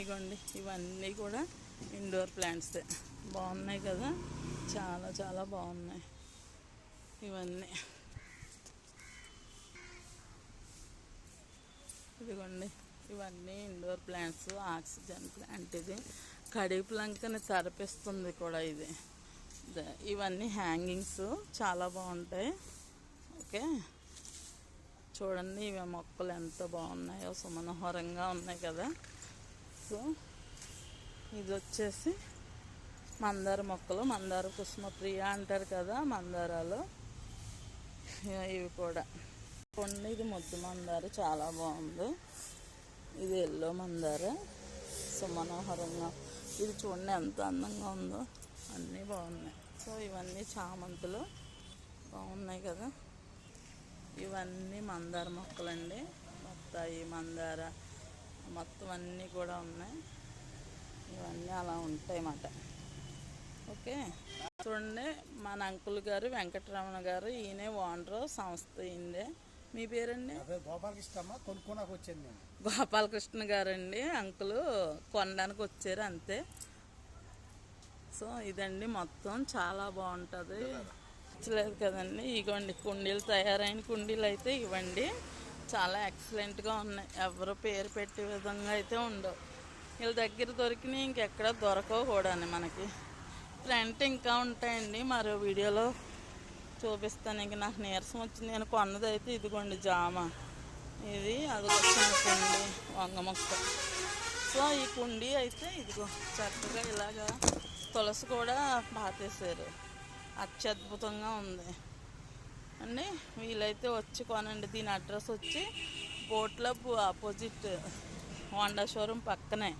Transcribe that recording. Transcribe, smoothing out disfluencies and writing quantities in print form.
ఇగోండి ఇవన్నీ కూడా ఇండోర్ ప్లాంట్సే. బాగున్నాయి కదా, చాలా చాలా బాగున్నాయి ఇవన్నీ. ఇదిగోండి ఇవన్నీ ఇండోర్ ప్లాంట్స్. ఆక్సిజన్ ప్లాంట్ ఇది, కడిప్లంకని తరపిస్తుంది కూడా ఇది. ఇవన్నీ హ్యాంగింగ్స్ చాలా బాగుంటాయి. ఓకే, చూడండి ఇవి మొక్కలు ఎంత బాగున్నాయో, సుమనోహరంగా ఉన్నాయి కదా. సో ఇది వచ్చేసి మందార మొక్కలు, మందార కుసుమప్రియ అంటారు కదా మందారాలు. ఇవి కూడా కొన్ని, ఇది ముద్దు మందార చాలా బాగుంది. ఇది ఎల్లో మందార సుమనోహరంగా. ఇది చూడండి ఎంత అందంగా ఉందో, అన్నీ బాగున్నాయి. సో ఇవన్నీ చామంతులు బాగున్నాయి కదా. ఇవన్నీ మందార మొక్కలండి, బత్తాయి మందార మొత్తం అన్నీ కూడా ఉన్నాయి. ఇవన్నీ అలా ఉంటాయి అన్నమాట. ఓకే, చూడండి మన అంకుల్ గారు వెంకటరమణ గారు, ఈయనే ఓనరు, సంస్థ ఈయనదే. మీ పేరండి? గోపాలకృష్ణ గారు అండి. అంకులు కొనడానికి వచ్చారు అంతే. సో ఇదండి మొత్తం, చాలా బాగుంటుంది. నచ్చలేదు కదండి. ఇగోండి కుండీలు, తయారైన కుండీలు అయితే ఇవ్వండి, చాలా ఎక్సలెంట్గా ఉన్నాయి. ఎవరు పేరు పెట్టే విధంగా అయితే ఉండవు. వీళ్ళ దగ్గర దొరికినాయి ఇంకెక్కడ దొరకవు కూడా మనకి. ఫ్రంట్ ఇంకా ఉంటాయండి, మరో వీడియోలో చూపిస్తాను. ఇంక నాకు నీరసం వచ్చింది. నేను కొన్నది అయితే ఇదిగోండి జామ, ఇది అది వచ్చిన కుండి వంగ మొక్క. సో ఈ కుండీ అయితే ఇదిగో చక్కగా ఇలాగా తులసి కూడా పాతేశారు, అత్యద్భుతంగా ఉంది అండి. వీలైతే వచ్చి కొనండి. దీని అడ్రస్ వచ్చి boat club opposite Honda showroom పక్కనే.